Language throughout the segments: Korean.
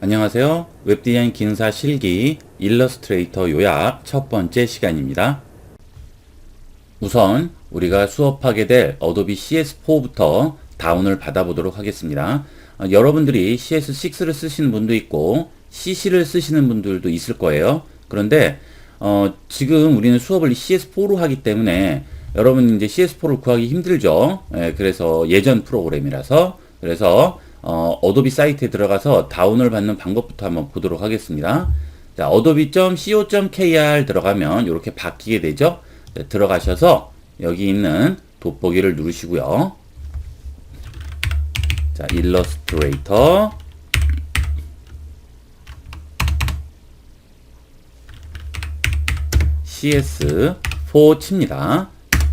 안녕하세요. 웹디자인 기능사 실기 일러스트레이터 요약 첫 번째 시간입니다. 우선 우리가 수업하게 될 어도비 CS4부터 다운을 받아보도록 하겠습니다. 여러분들이 CS6를 쓰시는 분도 있고 CC를 쓰시는 분들도 있을 거예요. 그런데 지금 우리는 수업을 CS4로 하기 때문에 여러분 이제 CS4를 구하기 힘들죠. 그래서 예전 프로그램이라서 그래서 어도비 사이트에 들어가서 다운을 받는 방법부터 한번 보도록 하겠습니다. 자, adobe.co.kr 들어가면 이렇게 바뀌게 되죠. 자, 들어가셔서 여기 있는 돋보기를 누르시고요. 자, 일러스트레이터 CS4 칩니다.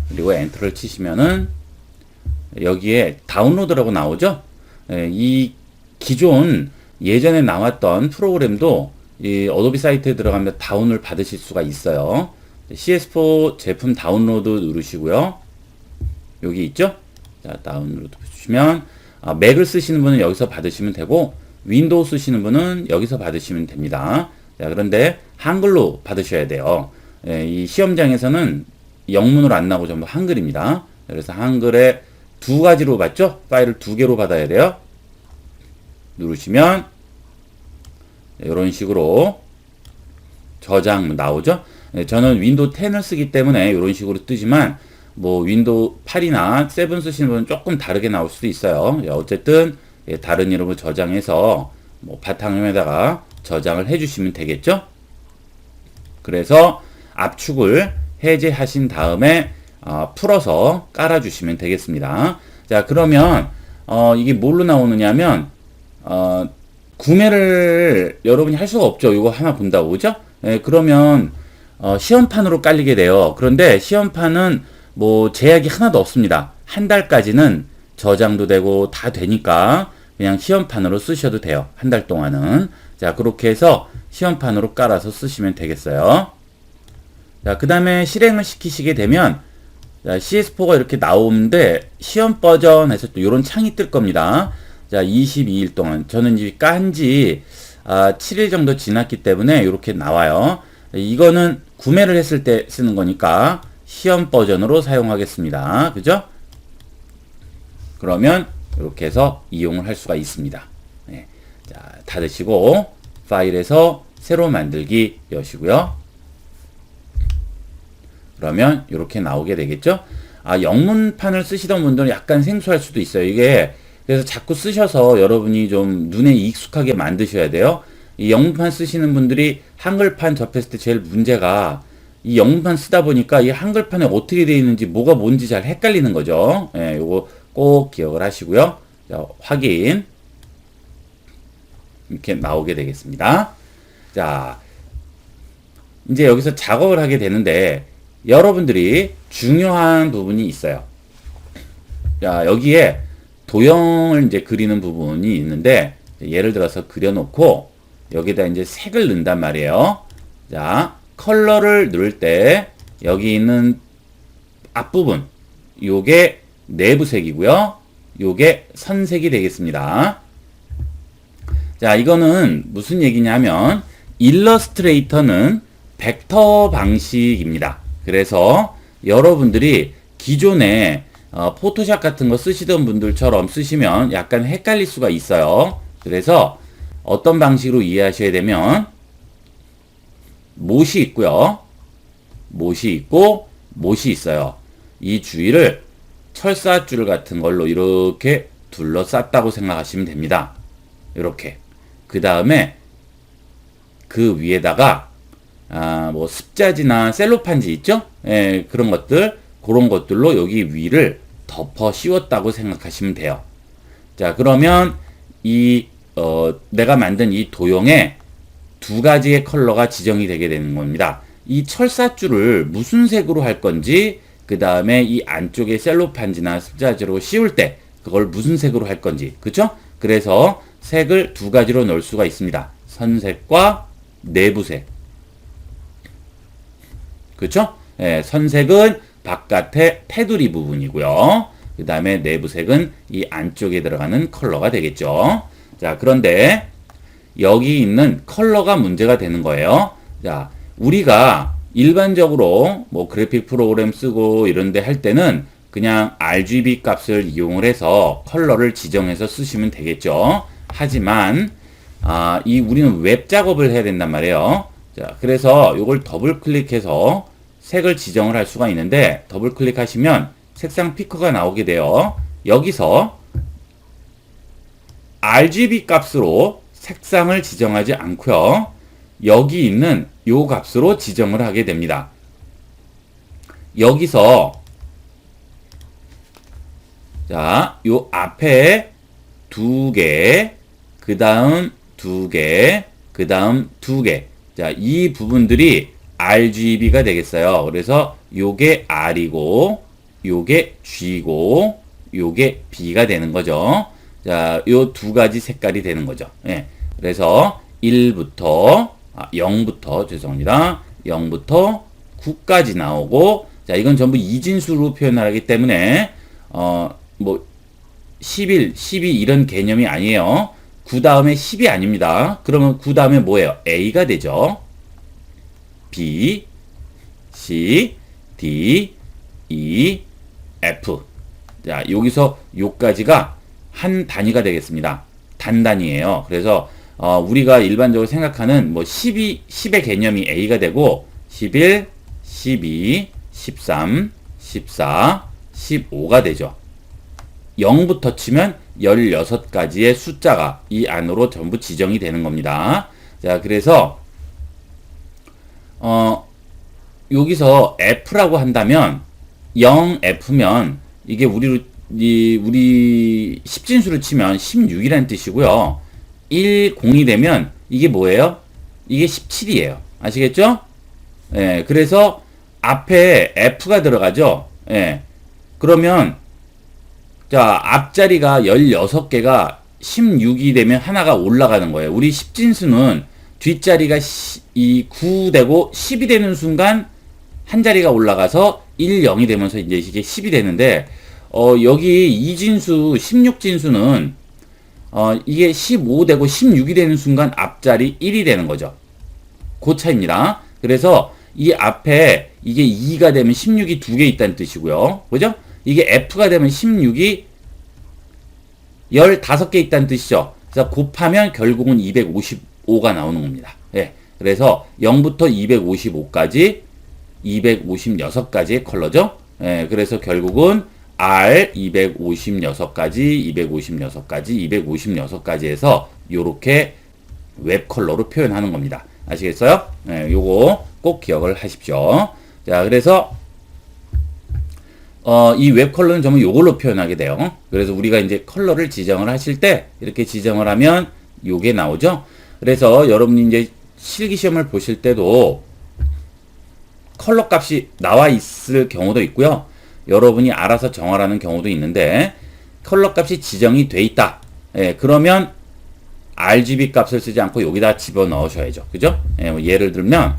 그리고 엔터를 치시면은 여기에 다운로드라고 나오죠. 이 기존 예전에 나왔던 프로그램도 이 어도비 사이트에 들어가면 다운을 받으실 수가 있어요. CS4 제품 다운로드 누르시고요. 여기 있죠? 자, 다운로드 주시면 맥을 쓰시는 분은 여기서 받으시면 되고 윈도우 쓰시는 분은 여기서 받으시면 됩니다. 자, 그런데 한글로 받으셔야 돼요. 이 시험장에서는 영문으로 안 나오고 전부 한글입니다. 그래서 한글에 두 가지로 받죠? 파일을 두 개로 받아야 돼요. 누르시면 이런 식으로 저장 나오죠? 저는 윈도우 10을 쓰기 때문에 이런 식으로 뜨지만 뭐 윈도우 8이나 7 쓰시는 분은 조금 다르게 나올 수도 있어요. 어쨌든 다른 이름을 저장해서 뭐 바탕화면에다가 저장을 해주시면 되겠죠? 그래서 압축을 해제하신 다음에 풀어서 깔아주시면 되겠습니다. 자, 그러면 이게 뭘로 나오느냐면 구매를 여러분이 할 수가 없죠. 이거 하나 본다고, 그죠? 그러면 시험판으로 깔리게 돼요. 그런데 시험판은 뭐 제약이 하나도 없습니다. 한 달까지는 저장도 되고 다 되니까 그냥 시험판으로 쓰셔도 돼요. 한 달 동안은. 자, 그렇게 해서 시험판으로 깔아서 쓰시면 되겠어요. 자, 그 다음에 실행을 시키시게 되면 CS4가 이렇게 나오는데 시험 버전에서 또 이런 창이 뜰 겁니다. 자, 22일 동안 저는 이제 깐지 7일 정도 지났기 때문에 이렇게 나와요. 이거는 구매를 했을 때 쓰는 거니까 시험 버전으로 사용하겠습니다. 그죠? 그러면 이렇게 해서 이용을 할 수가 있습니다. 네. 자, 닫으시고 파일에서 새로 만들기 여시고요. 그러면 이렇게 나오게 되겠죠? 영문판을 쓰시던 분들은 약간 생소할 수도 있어요. 이게 그래서 자꾸 쓰셔서 여러분이 좀 눈에 익숙하게 만드셔야 돼요. 이 영문판 쓰시는 분들이 한글판 접했을 때 제일 문제가 이 영문판 쓰다 보니까 이 한글판에 어떻게 되어 있는지 뭐가 뭔지 잘 헷갈리는 거죠. 예, 요거 꼭 기억을 하시고요. 자, 확인. 이렇게 나오게 되겠습니다. 자, 이제 여기서 작업을 하게 되는데 여러분들이 중요한 부분이 있어요. 자, 여기에 도형을 이제 그리는 부분이 있는데 예를 들어서 그려놓고 여기다 이제 색을 넣는단 말이에요. 자, 컬러를 누를 때 여기 있는 앞부분 요게 내부색이고요. 요게 선색이 되겠습니다. 자, 이거는 무슨 얘기냐면 일러스트레이터는 벡터 방식입니다. 그래서 여러분들이 기존에 포토샵 같은 거 쓰시던 분들처럼 쓰시면 약간 헷갈릴 수가 있어요. 그래서 어떤 방식으로 이해하셔야 되면 못이 있고요. 못이 있고 못이 있어요. 이 주위를 철사줄 같은 걸로 이렇게 둘러쌌다고 생각하시면 됩니다. 이렇게. 그 다음에 그 위에다가 뭐 습자지나 셀로판지 있죠? 예, 그런 것들, 그런 것들로 여기 위를 덮어 씌웠다고 생각하시면 돼요. 자, 그러면 내가 만든 이 도형에 두 가지의 컬러가 지정이 되게 되는 겁니다. 이 철사줄을 무슨 색으로 할 건지, 그 다음에 이 안쪽에 셀로판지나 습자지로 씌울 때 그걸 무슨 색으로 할 건지, 그쵸? 그래서 색을 두 가지로 넣을 수가 있습니다. 선색과 내부색. 그쵸? 예, 선색은 바깥의 테두리 부분이고요. 그 다음에 내부색은 이 안쪽에 들어가는 컬러가 되겠죠. 자, 그런데 여기 있는 컬러가 문제가 되는 거예요. 자, 우리가 일반적으로 뭐 그래픽 프로그램 쓰고 이런데 할 때는 그냥 RGB 값을 이용을 해서 컬러를 지정해서 쓰시면 되겠죠. 하지만 우리는 웹 작업을 해야 된단 말이에요. 자, 그래서 이걸 더블 클릭해서 색을 지정을 할 수가 있는데, 더블 클릭하시면 색상 피커가 나오게 돼요. 여기서 RGB 값으로 색상을 지정하지 않고요, 여기 있는 요 값으로 지정을 하게 됩니다. 여기서 자, 요 앞에 2개, 그 다음 2개, 그 다음 2개. 자, 이 부분들이 RGB가 되겠어요. 그래서 요게 R이고, 요게 G고, 요게 B가 되는 거죠. 자, 요 두 가지 색깔이 되는 거죠. 예. 그래서 0부터, 죄송합니다. 0부터 9까지 나오고, 자, 이건 전부 이진수로 표현하기 때문에, 11, 12 이런 개념이 아니에요. 9 다음에 10이 아닙니다. 그러면 9 다음에 뭐예요? A가 되죠. B, C, D, E, F. 자, 여기서 요까지가 한 단위가 되겠습니다. 단단위예요. 그래서 우리가 일반적으로 생각하는 10의 개념이 A가 되고 11, 12, 13, 14, 15가 되죠. 0부터 치면 16가지의 숫자가 이 안으로 전부 지정이 되는 겁니다. 자, 그래서 여기서 F라고 한다면 0F면 이게 우리 10진수를 치면 16이라는 뜻이고요. 10이 되면 이게 뭐예요? 이게 17이에요. 아시겠죠? 예, 그래서 앞에 F가 들어가죠. 예. 그러면 자, 앞자리가 16개가 16이 되면 하나가 올라가는 거예요. 우리 10진수는 뒷자리가 9 되고 10이 되는 순간 한 자리가 올라가서 1, 0이 되면서 이제 이게 10이 되는데, 여기 이진수, 16진수는, 이게 15 되고 16이 되는 순간 앞자리 1이 되는 거죠. 그 차이입니다. 그래서 이 앞에 이게 2가 되면 16이 2개 있다는 뜻이고요. 그죠? 이게 F가 되면 16이 15개 있다는 뜻이죠. 그래서 곱하면 결국은 255가 나오는 겁니다. 예. 그래서 0부터 255까지 256가지의 컬러죠. 예. 그래서 결국은 R 256가지, 256가지, 256가지 해서 요렇게 웹 컬러로 표현하는 겁니다. 아시겠어요? 예, 요거 꼭 기억을 하십시오. 자, 그래서 이 웹 컬러는 전부 요걸로 표현하게 돼요. 그래서 우리가 이제 컬러를 지정을 하실 때 이렇게 지정을 하면 요게 나오죠. 그래서 여러분이 이제 실기시험을 보실 때도 컬러 값이 나와 있을 경우도 있고요. 여러분이 알아서 정하라는 경우도 있는데, 컬러 값이 지정이 돼 있다. 예, 그러면 RGB 값을 쓰지 않고 여기다 집어 넣으셔야죠. 그죠? 예, 예를 들면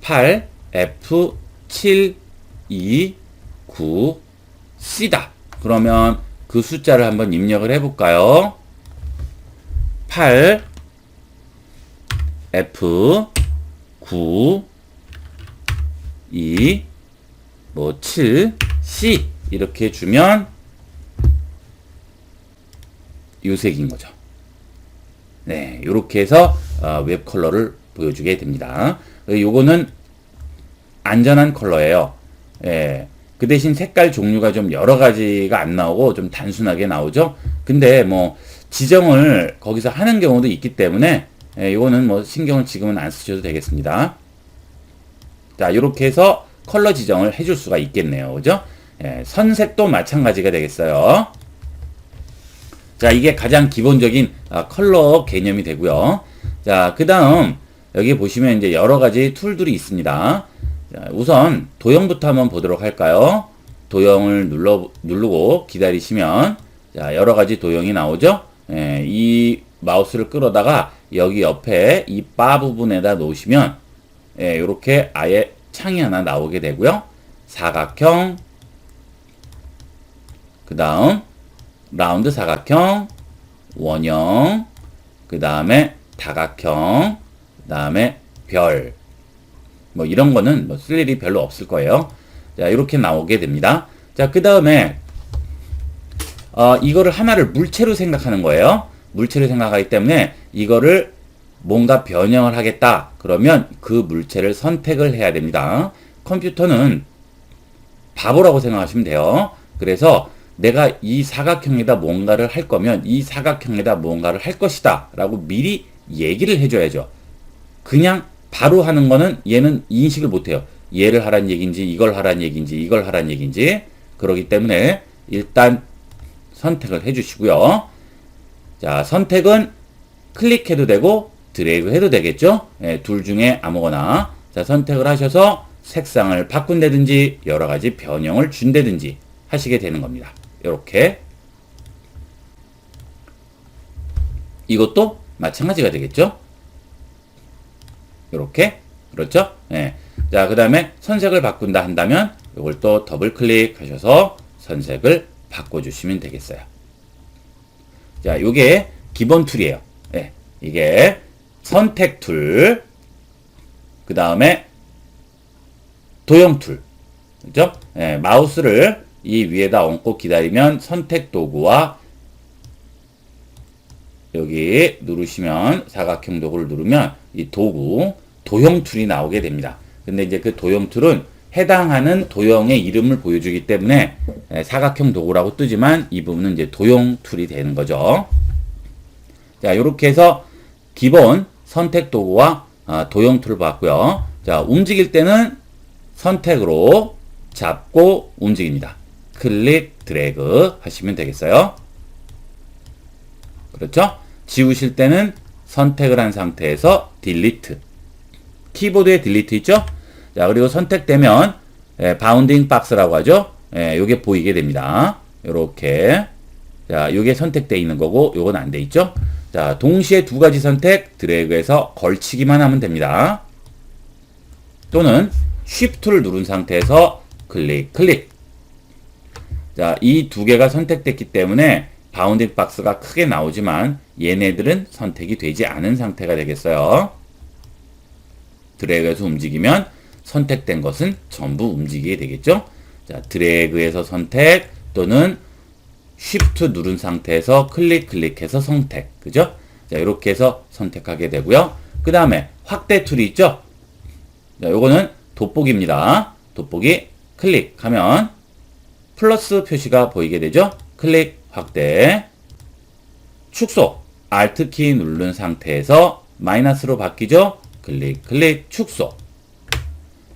8 F 7 2 9 C다. 그러면 그 숫자를 한번 입력을 해볼까요? 8 F 9 2 7 C 이렇게 주면 요 색인 거죠. 네, 요렇게 해서 웹 컬러를 보여주게 됩니다. 요거는 안전한 컬러예요. 예. 그 대신 색깔 종류가 좀 여러 가지가 안 나오고 좀 단순하게 나오죠. 근데 지정을 거기서 하는 경우도 있기 때문에 요거는 신경을 지금은 안 쓰셔도 되겠습니다. 자, 요렇게 해서 컬러 지정을 해줄 수가 있겠네요. 그죠? 예, 선색도 마찬가지가 되겠어요. 자, 이게 가장 기본적인 컬러 개념이 되고요. 자, 그 다음 여기 보시면 이제 여러 가지 툴들이 있습니다. 자, 우선 도형부터 한번 보도록 할까요? 도형을 누르고 기다리시면 자, 여러 가지 도형이 나오죠? 예, 이 마우스를 끌어다가 여기 옆에 이 바 부분에다 놓으시면 예, 요렇게 아예 창이 하나 나오게 되고요. 사각형, 그 다음 라운드 사각형, 원형, 그 다음에 다각형, 그 다음에 별. 뭐 이런 거는 뭐 쓸 일이 별로 없을 거예요. 자, 이렇게 나오게 됩니다. 자, 그 다음에 이거를 하나를 물체로 생각하는 거예요. 물체로 생각하기 때문에 이거를 뭔가 변형을 하겠다. 그러면 그 물체를 선택을 해야 됩니다. 컴퓨터는 바보라고 생각하시면 돼요. 그래서 내가 이 사각형에다 뭔가를 할 거면 이 사각형에다 뭔가를 할 것이다 라고 미리 얘기를 해줘야죠. 그냥 바로 하는 거는 얘는 인식을 못해요. 얘를 하란 얘기인지 이걸 하란 얘기인지 이걸 하란 얘기인지. 그렇기 때문에 일단 선택을 해주시고요. 자, 선택은 클릭해도 되고 드래그 해도 되겠죠. 네, 둘 중에 아무거나. 자, 선택을 하셔서 색상을 바꾼다든지 여러 가지 변형을 준다든지 하시게 되는 겁니다. 이렇게. 이것도 마찬가지가 되겠죠. 이렇게. 그렇죠? 네. 자, 그 다음에 선색을 바꾼다 한다면 이걸 또 더블 클릭하셔서 선색을 바꿔주시면 되겠어요. 자, 이게 기본 툴이에요. 네. 이게 선택 툴, 그 다음에 도형 툴. 그죠? 네. 마우스를 이 위에다 얹고 기다리면 선택 도구와 여기 누르시면 사각형 도구를 누르면 이 도구 도형 툴이 나오게 됩니다. 근데 이제 그 도형 툴은 해당하는 도형의 이름을 보여주기 때문에 사각형 도구라고 뜨지만 이 부분은 이제 도형 툴이 되는 거죠. 자, 이렇게 해서 기본 선택 도구와 도형 툴을 봤고요. 자, 움직일 때는 선택으로 잡고 움직입니다. 클릭, 드래그 하시면 되겠어요. 그렇죠? 지우실 때는 선택을 한 상태에서 딜리트. 키보드에 딜리트 있죠? 자, 그리고 선택되면 바운딩 박스라고 하죠? 요게 보이게 됩니다. 요렇게. 자, 요게 선택되어 있는 거고 요건 안 돼 있죠? 자, 동시에 두 가지 선택 드래그해서 걸치기만 하면 됩니다. 또는 쉬프트를 누른 상태에서 클릭, 클릭. 자, 이 두 개가 선택됐기 때문에 바운딩 박스가 크게 나오지만 얘네들은 선택이 되지 않은 상태가 되겠어요. 드래그해서 움직이면 선택된 것은 전부 움직이게 되겠죠. 자, 드래그해서 선택 또는 쉬프트 누른 상태에서 클릭해서 선택. 그죠? 자, 이렇게 해서 선택하게 되고요. 그 다음에 확대 툴이 있죠? 자, 요거는 돋보기입니다. 돋보기 클릭하면 플러스 표시가 보이게 되죠? 클릭, 확대. 축소, Alt 키 누른 상태에서 마이너스로 바뀌죠? 클릭, 축소.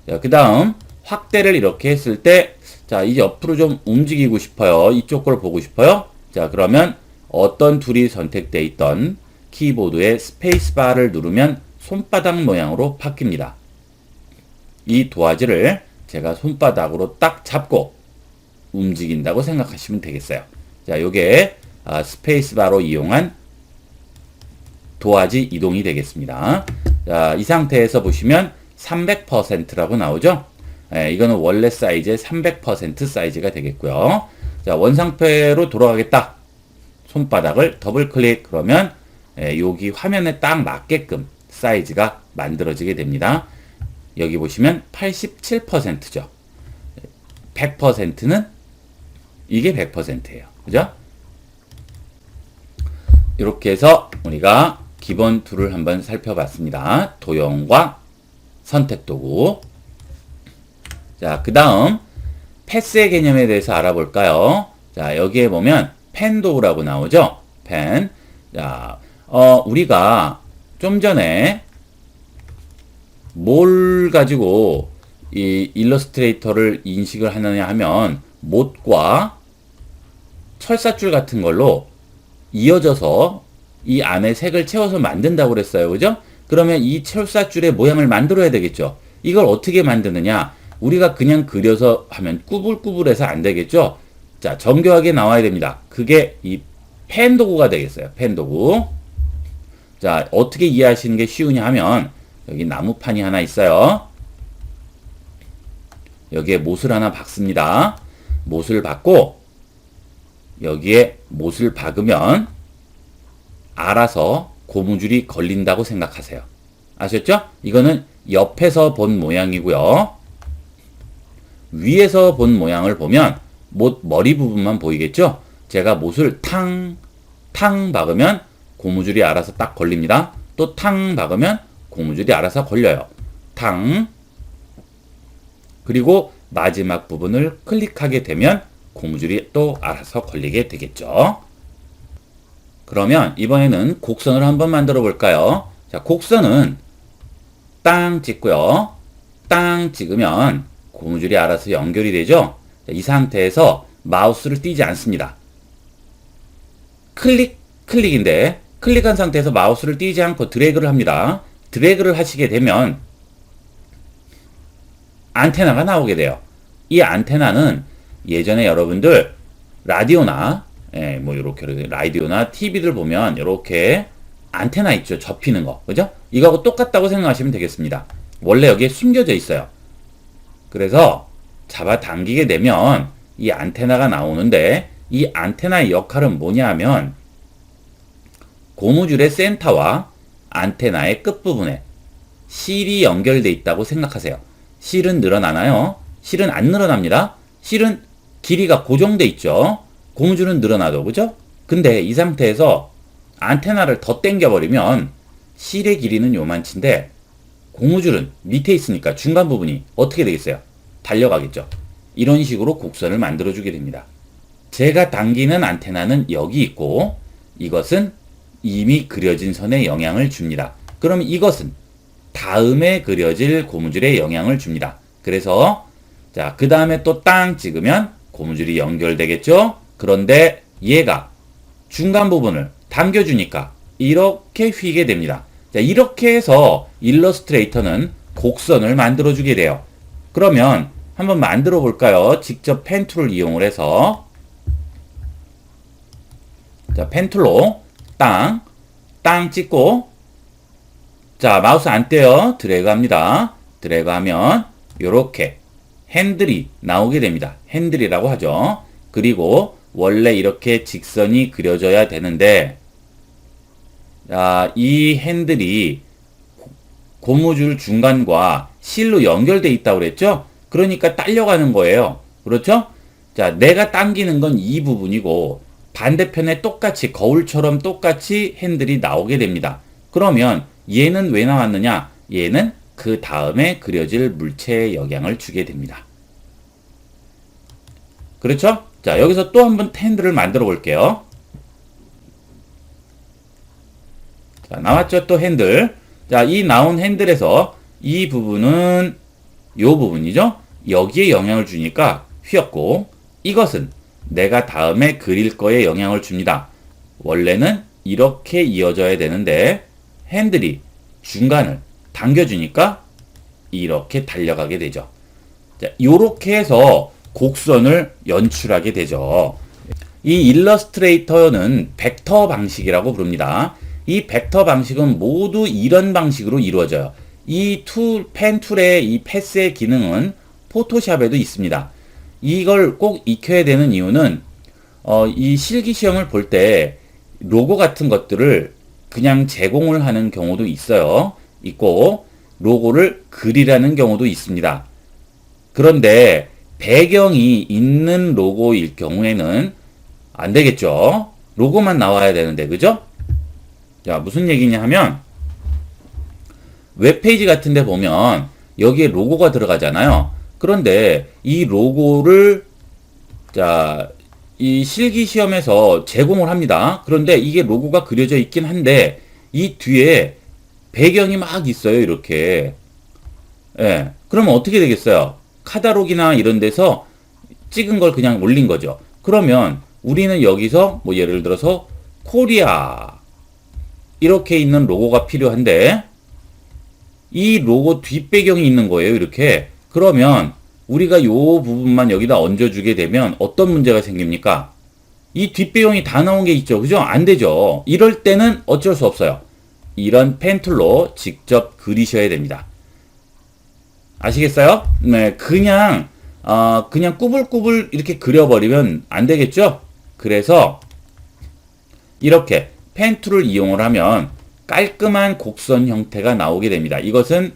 자, 그 다음 확대를 이렇게 했을 때, 자, 이제 옆으로 좀 움직이고 싶어요. 이쪽 걸 보고 싶어요. 자, 그러면 어떤 툴이 선택되어 있던 키보드의 스페이스바를 누르면 손바닥 모양으로 바뀝니다. 이 도화지를 제가 손바닥으로 딱 잡고 움직인다고 생각하시면 되겠어요. 자, 요게 스페이스바로 이용한 도화지 이동이 되겠습니다. 자, 이 상태에서 보시면 300%라고 나오죠? 이거는 원래 사이즈의 300% 사이즈가 되겠고요. 자, 원상태로 돌아가겠다. 손바닥을 더블 클릭 그러면 여기 화면에 딱 맞게끔 사이즈가 만들어지게 됩니다. 여기 보시면 87%죠. 100%는 이게 100%예요. 그죠? 이렇게 해서 우리가 기본 툴을 한번 살펴봤습니다. 도형과 선택 도구. 자, 그 다음 패스의 개념에 대해서 알아볼까요? 자, 여기에 보면 펜 도구라고 나오죠? 펜. 자, 우리가 좀 전에 뭘 가지고 이 일러스트레이터를 인식을 하느냐 하면 못과 철사줄 같은 걸로 이어져서 이 안에 색을 채워서 만든다고 그랬어요. 그죠? 그러면 이 철사줄의 모양을 만들어야 되겠죠. 이걸 어떻게 만드느냐? 우리가 그냥 그려서 하면 꾸불꾸불해서 안 되겠죠? 자, 정교하게 나와야 됩니다. 그게 이 펜 도구가 되겠어요. 펜 도구. 자, 어떻게 이해하시는 게 쉬우냐 하면 여기 나무판이 하나 있어요. 여기에 못을 하나 박습니다. 못을 박고 여기에 못을 박으면 알아서 고무줄이 걸린다고 생각하세요. 아셨죠? 이거는 옆에서 본 모양이고요. 위에서 본 모양을 보면 못 머리 부분만 보이겠죠? 제가 못을 탕 박으면 고무줄이 알아서 딱 걸립니다. 또 탕 박으면 고무줄이 알아서 걸려요. 탕. 그리고 마지막 부분을 클릭하게 되면 고무줄이 또 알아서 걸리게 되겠죠. 그러면 이번에는 곡선을 한번 만들어 볼까요? 자, 곡선은 땅 찍고요. 땅 찍으면 고무줄이 알아서 연결이 되죠. 자, 이 상태에서 마우스를 띄지 않습니다. 클릭인데 클릭한 상태에서 마우스를 띄지 않고 드래그를 합니다. 드래그를 하시게 되면 안테나가 나오게 돼요. 이 안테나는 예전에 여러분들 라디오나 뭐 이렇게 라디오나 TV를 보면 이렇게 안테나 있죠. 접히는 거. 그죠? 이거하고 똑같다고 생각하시면 되겠습니다. 원래 여기에 숨겨져 있어요. 그래서 잡아당기게 되면 이 안테나가 나오는데 이 안테나의 역할은 뭐냐 하면 고무줄의 센터와 안테나의 끝부분에 실이 연결되어 있다고 생각하세요. 실은 늘어나나요? 실은 안 늘어납니다. 실은 길이가 고정돼 있죠. 고무줄은 늘어나도, 그죠? 근데 이 상태에서 안테나를 더 당겨버리면 실의 길이는 요만치인데 고무줄은 밑에 있으니까 중간 부분이 어떻게 되겠어요? 달려가겠죠. 이런 식으로 곡선을 만들어주게 됩니다. 제가 당기는 안테나는 여기 있고 이것은 이미 그려진 선에 영향을 줍니다. 그럼 이것은 다음에 그려질 고무줄에 영향을 줍니다. 그래서 자, 그 다음에 또 땅 찍으면 고무줄이 연결되겠죠? 그런데 얘가 중간 부분을 당겨주니까 이렇게 휘게 됩니다. 자, 이렇게 해서 일러스트레이터는 곡선을 만들어주게 돼요. 그러면 한번 만들어 볼까요? 직접 펜 툴을 이용을 해서 자, 펜 툴로 땅 찍고 자, 마우스 안 떼요. 드래그 합니다. 드래그 하면 요렇게 핸들이 나오게 됩니다. 핸들이라고 하죠. 그리고 원래 이렇게 직선이 그려져야 되는데 자, 이 핸들이 고무줄 중간과 실로 연결되어 있다고 그랬죠? 그러니까 딸려가는 거예요. 그렇죠? 자, 내가 당기는 건 이 부분이고 반대편에 똑같이 거울처럼 똑같이 핸들이 나오게 됩니다. 그러면 얘는 왜 나왔느냐? 얘는 그 다음에 그려질 물체에 영향을 주게 됩니다. 그렇죠? 자, 여기서 또 한번 핸들을 만들어 볼게요. 자, 나왔죠? 또 핸들. 자, 이 나온 핸들에서 이 부분은 요 부분이죠? 여기에 영향을 주니까 휘었고 이것은 내가 다음에 그릴 거에 영향을 줍니다. 원래는 이렇게 이어져야 되는데 핸들이 중간을 당겨주니까 이렇게 달려가게 되죠. 자, 요렇게 해서 곡선을 연출하게 되죠. 이 일러스트레이터는 벡터 방식이라고 부릅니다. 이 벡터 방식은 모두 이런 방식으로 이루어져요. 이 펜 툴의 이 패스의 기능은 포토샵에도 있습니다. 이걸 꼭 익혀야 되는 이유는 이 실기 시험을 볼 때 로고 같은 것들을 그냥 제공을 하는 경우도 있고 로고를 그리라는 경우도 있습니다. 그런데 배경이 있는 로고일 경우에는 안 되겠죠. 로고만 나와야 되는데, 그죠? 자, 무슨 얘기냐 하면 웹페이지 같은 데 보면 여기에 로고가 들어가잖아요. 그런데 이 로고를 자, 이 실기시험에서 제공을 합니다. 그런데 이게 로고가 그려져 있긴 한데 이 뒤에 배경이 막 있어요. 이렇게. 예. 그러면 어떻게 되겠어요? 카다록이나 이런 데서 찍은 걸 그냥 올린 거죠. 그러면 우리는 여기서 뭐 예를 들어서 코리아 이렇게 있는 로고가 필요한데 이 로고 뒷배경이 있는 거예요. 이렇게. 그러면 우리가 요 부분만 여기다 얹어주게 되면 어떤 문제가 생깁니까? 이 뒷배경이 다 나온 게 있죠. 그죠? 안 되죠. 이럴 때는 어쩔 수 없어요. 이런 펜 툴로 직접 그리셔야 됩니다. 아시겠어요? 네, 그냥 꾸불꾸불 이렇게 그려버리면 안 되겠죠? 그래서 이렇게 펜 툴을 이용을 하면 깔끔한 곡선 형태가 나오게 됩니다. 이것은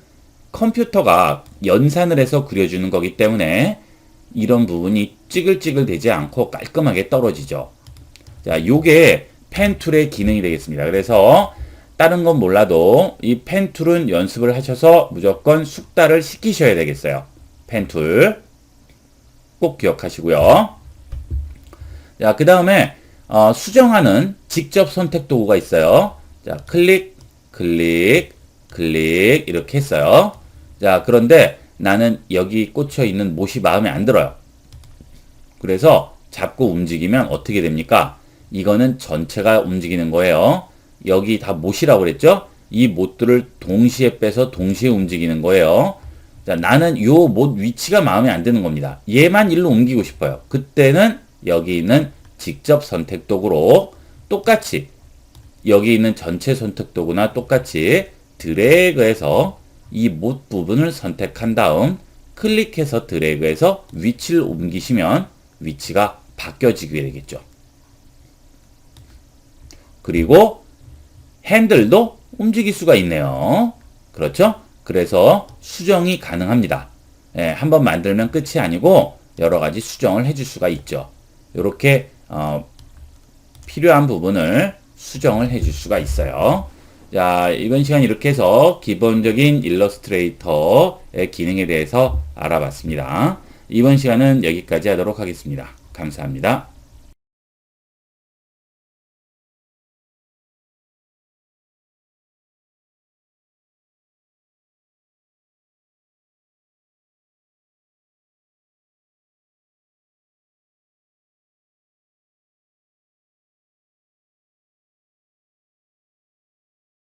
컴퓨터가 연산을 해서 그려주는 거기 때문에 이런 부분이 찌글찌글 되지 않고 깔끔하게 떨어지죠. 자, 요게 펜 툴의 기능이 되겠습니다. 그래서 다른 건 몰라도 이 펜 툴은 연습을 하셔서 무조건 숙달을 시키셔야 되겠어요. 펜 툴 꼭 기억하시고요. 자, 그 다음에 수정하는 직접 선택 도구가 있어요. 자, 클릭, 클릭, 클릭 이렇게 했어요. 자, 그런데 나는 여기 꽂혀 있는 못이 마음에 안 들어요. 그래서 자꾸 움직이면 어떻게 됩니까? 이거는 전체가 움직이는 거예요. 여기 다 못이라고 그랬죠? 이 못들을 동시에 빼서 동시에 움직이는 거예요. 자, 나는 요 못 위치가 마음에 안 드는 겁니다. 얘만 일로 옮기고 싶어요. 그때는 여기 있는 직접 선택 도구로 똑같이 여기 있는 전체 선택 도구나 똑같이 드래그해서 이 못 부분을 선택한 다음 클릭해서 드래그해서 위치를 옮기시면 위치가 바뀌어지게 되겠죠. 그리고 핸들도 움직일 수가 있네요. 그렇죠? 그래서 수정이 가능합니다. 예, 한번 만들면 끝이 아니고 여러 가지 수정을 해줄 수가 있죠. 이렇게 필요한 부분을 수정을 해줄 수가 있어요. 자, 이번 시간 이렇게 해서 기본적인 일러스트레이터의 기능에 대해서 알아봤습니다. 이번 시간은 여기까지 하도록 하겠습니다. 감사합니다.